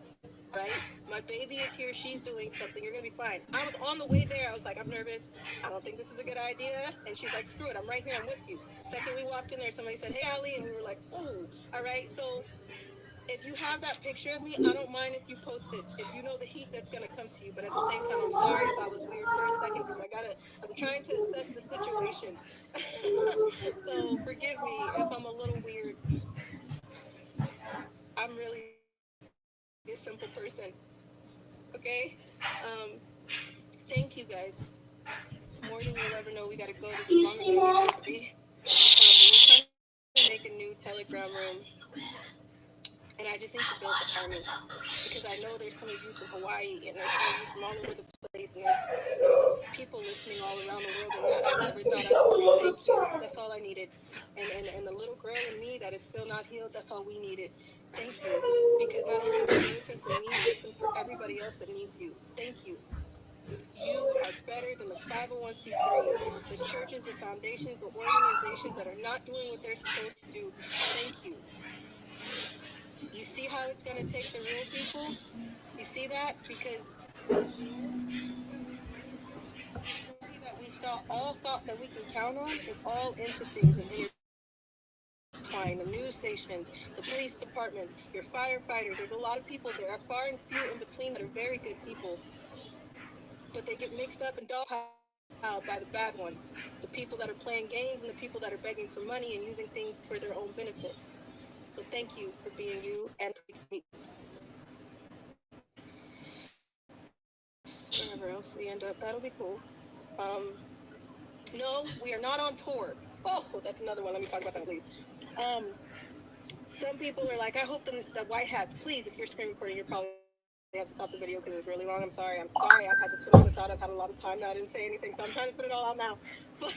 Right? My baby is here. She's doing something. You're gonna be fine. I was on the way there. I was like, "I'm nervous. I don't think this is a good idea." And she's like, "Screw it. I'm right here. I'm with you." Second we walked in there, somebody said, "Hey, Ali," and we were like, "Ooh." All right. So if you have that picture of me, I don't mind if you post it. If you know the heat that's gonna come to you. But at the same time, I'm sorry if I was weird for a second because I'm trying to assess the situation. So forgive me if I'm a little weird. I'm really a simple person. Okay? Thank you guys. More than you'll ever know. We gotta go. This is longer than it needs to be. But we're trying to make a new Telegram room, and I just need to build the army because I know there's some of you from Hawaii and there's some of you from all over the place, and there's people listening all around the world, and I never thought I'd say thank you. That's all I needed. And the little girl in me that is still not healed, that's all we needed. Thank you. Because not only did you listen for me, you listen for everybody else that needs you. Thank you. You are better than the 501c3, the churches, the foundations, the organizations that are not doing what they're supposed to do. Thank you. You see how it's going to take the real people? You see that? Because everybody that we all thought that we can count on is all into things and intertwined. The news stations, the police departments, your firefighters. There's a lot of people. There are far and few in between that are very good people, but they get mixed up and dogpiled by the bad ones. The people that are playing games and the people that are begging for money and using things for their own benefit. So thank you for being you and for me. wherever else we end up. That'll be cool. Um, no, we are not on tour. Oh, that's another one. Let me talk about that, please. Um, some people are like, I hope the white hats, please, if you're screen recording, you're probably have to stop the video because it's really long. I'm sorry. I've had this phenomenal thought. I've had a lot of time now. I didn't say anything, so I'm trying to put it all out now. But,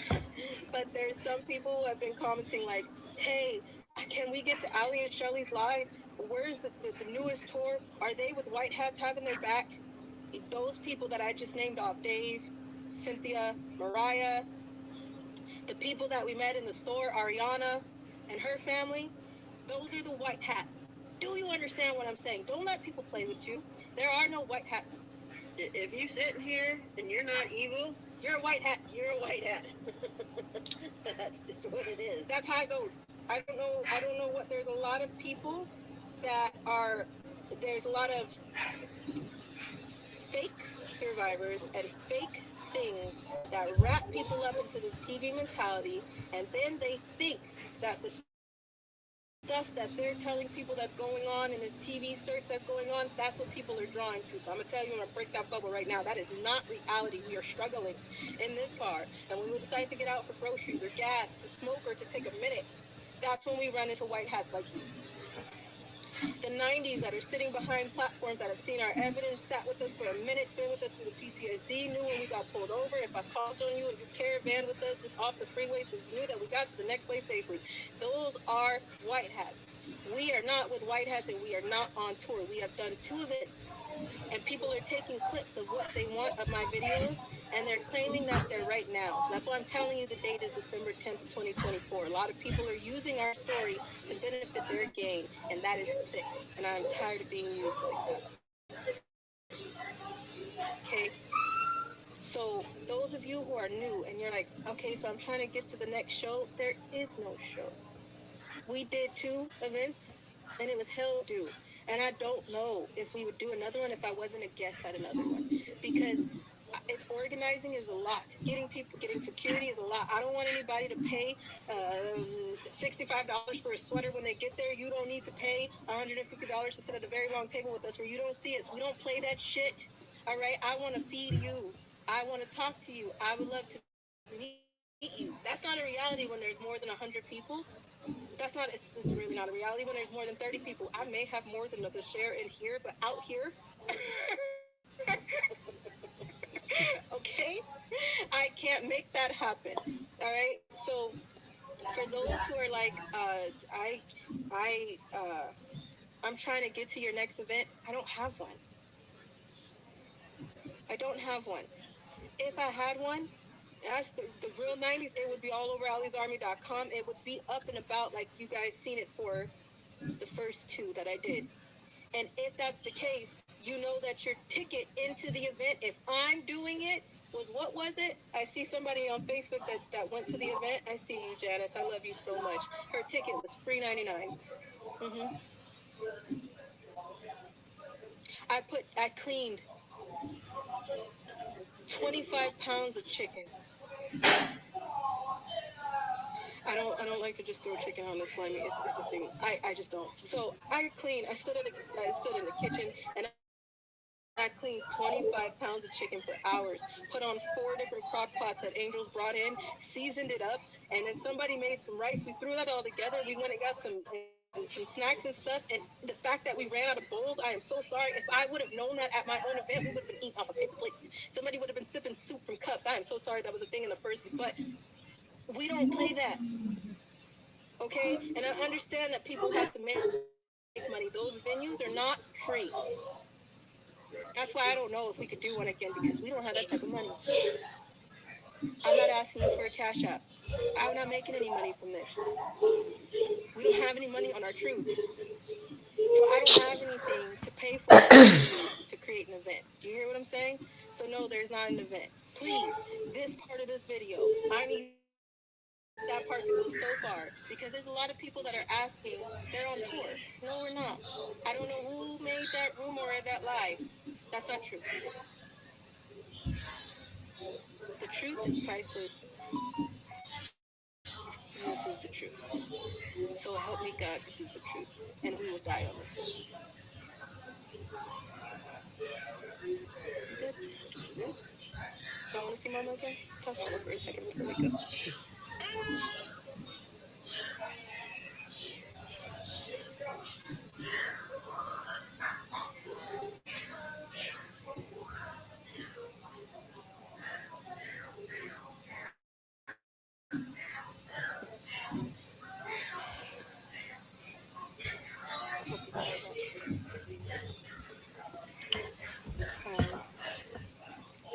but there's some people who have been commenting like, hey, can we get to Ali and Shelly's live? Where's the newest tour? Are they with white hats having their back? Those people that I just named off, Dave, Cynthia, Mariah, the people that we met in the store, Ariana and her family, those are the white hats. Do you understand what I'm saying? Don't let people play with you. There are no white hats. If you sitting here and you're not evil, you're a white hat. You're a white hat. That's just what it is. That's how it goes. I don't know. I don't know what. There's a lot of people that are. There's a lot of fake survivors and fake things that wrap people up into this TV mentality, and then they think that the stuff that they're telling people that's going on in this TV search that's going on, that's what people are drawing to. So I'm going to tell you, I'm going to break that bubble right now. That is not reality. We are struggling in this car. And when we decide to get out for groceries or gas, to smoke, or to take a minute, that's when we run into white hats like you. The 90s that are sitting behind platforms that have seen our evidence, sat with us for a minute, been with us through the PTSD, knew when we got pulled over. If I called on you and you caravan with us just off the freeway, so you knew that we got to the next place safely. Those are white hats. We are not with white hats, and we are not on tour. We have done 2 events, and people are taking clips of what they want of my videos, and they're claiming that they're right now. So that's why I'm telling you the date is December 10th, 2024. A lot of people are using our story to benefit their gain, and that is sick. And I'm tired of being used like that. Okay? So those of you who are new and you're like, okay, so I'm trying to get to the next show, there is no show. We did 2 events, and it was hell due. And I don't know if we would do another one if I wasn't a guest at another one. Because it's organizing is a lot. Getting security is a lot. I don't want anybody to pay $65 for a sweater when they get there. You don't need to pay $150 to sit at a very long table with us where you don't see us. We don't play that shit. All right? I want to feed you. I want to talk to you. I would love to meet you. That's not a reality when there's more than 100 people. It's really not a reality when there's more than 30 people. I may have more than the share in here, but out here, okay, I can't make that happen. All right. So for those who are like, I'm trying to get to your next event. I don't have one. I don't have one. If I had one, as the real 90s, it would be all over Ali'sArmy.com. It would be up and about like you guys seen it for the first 2 that I did. And if that's the case, you know that your ticket into the event, if I'm doing it, what was it? I see somebody on Facebook that went to the event. I see you, Janice. I love you so much. Her ticket was free $99. Mm-hmm. I cleaned 25 pounds of chicken. I don't like to just throw chicken on the slimy. It's a thing. I just don't. So I cleaned. I stood in the kitchen and I cleaned 25 pounds of chicken for hours. Put on 4 different crock pots that Angels brought in, seasoned it up, and then somebody made some rice. We threw that all together. We went and got some snacks and stuff. And the fact that we ran out of bowls, I am so sorry. If I would have known that at my own event, we would have been eating off of paper plates. Somebody would have been sipping soup from cups. I am so sorry that was a thing in the first place. But we don't play that. Okay? And I understand that people have to make money. Those venues are not free. That's why I don't know if we could do one again, because we don't have that type of money. I'm not asking you for a cash app. I'm not making any money from this. We don't have any money on our truth. So I don't have anything to pay for to create an event. Do you hear what I'm saying? So no, there's not an event. Please, this part of this video, I need that part to go so far, because there's a lot of people that are asking, they're on tour. No, we're not. I don't know who made that rumor or that lie. That's not true. The truth is priceless. This is the truth. So help me God, this is the truth. And we will die on this. Good. Hmm? Y'all want to see Mama again? Talk to her for a second before we go. Hope you got her back. Um,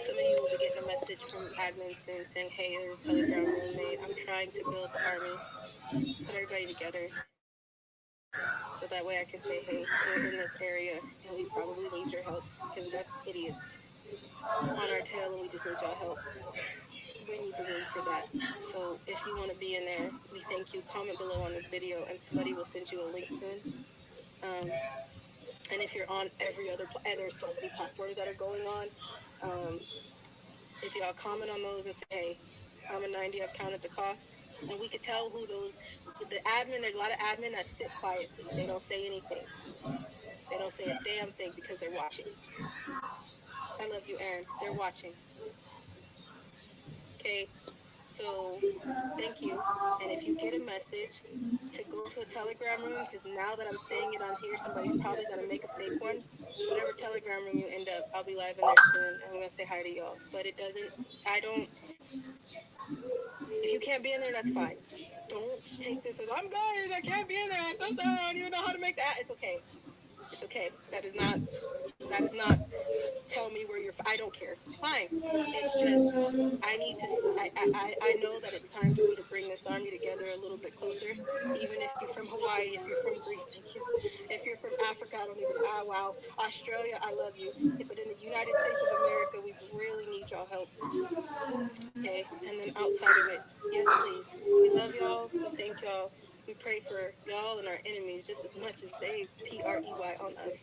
some of you will be getting a message from admin soon saying, hey, there's a Telegram room made. I'm trying to build the army, put everybody together, so that way I can say, hey, we're in this area and we probably need your help because we got idiots on our tail and we just need y'all help. We need the room for that. So if you want to be in there, we thank you. Comment below on this video and somebody will send you a link soon. Um, and if you're on every other, there's so many platforms that are going on. Um, if y'all comment on those and say, hey, I'm a 90, I've counted the cost. And we could tell who those, the admin, there's a lot of admin that sit quietly. They don't say anything. They don't say a damn thing because they're watching. I love you, Aaron. They're watching. Okay? So thank you. And if you get a message to go to a Telegram room, because now that I'm saying it on here, somebody's probably going to make a fake one. Whatever Telegram room you end up, I'll be live in there soon. I'm going to say hi to y'all. But it doesn't, I don't, if you can't be in there, that's fine. Don't take this as, I'm going, I can't be in there. I'm so sorry. I don't even know how to make that. It's okay. It's okay. That is not tell me where you're, I don't care. It's fine. It's just, I need to, I know that it's time for me to bring this army together a little bit closer. Even if you're from Hawaii, if you're from Greece, thank you. If you're from Africa, I don't even, wow. Australia, I love you. But in the United States of America, we really need y'all help. Okay. And then outside of it, yes, please. We love y'all. We thank y'all. We pray for y'all and our enemies just as much as they PREY on us.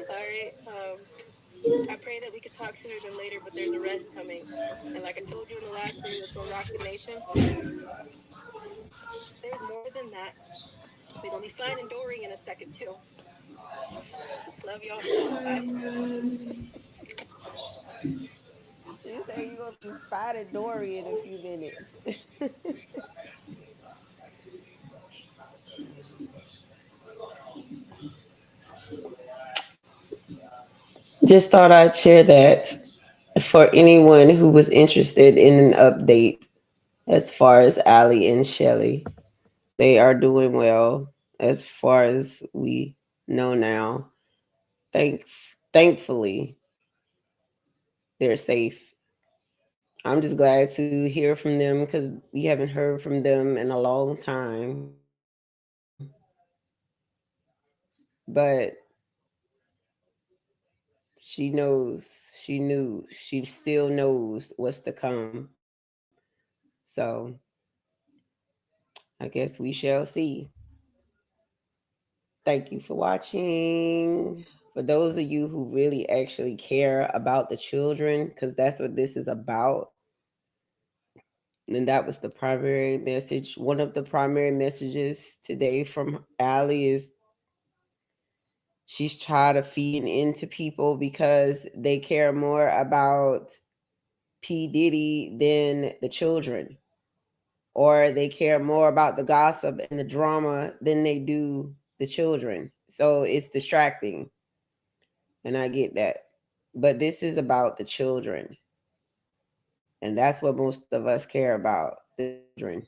All right. I pray that we could talk sooner than later, but there's a rest coming. And like I told you in the last video that's going to rock the nation, there's more than that. We're going to be finding Dory in a second, too. Love y'all. Bye. She said you're gonna be fighting Dory in a few minutes. Just thought I'd share that for anyone who was interested in an update as far as Allie and Shelly. They are doing well as far as we know now. Thankfully, they're safe. I'm just glad to hear from them because we haven't heard from them in a long time. But she knows, she knew, she still knows what's to come. So I guess we shall see. Thank you for watching. For those of you who really actually care about the children, because that's what this is about. And that was the primary message. One of the primary messages today from Allie is she's tired of feeding into people because they care more about P. Diddy than the children, or they care more about the gossip and the drama than they do the children. So it's distracting. And I get that. But this is about the children. And that's what most of us care about, the children.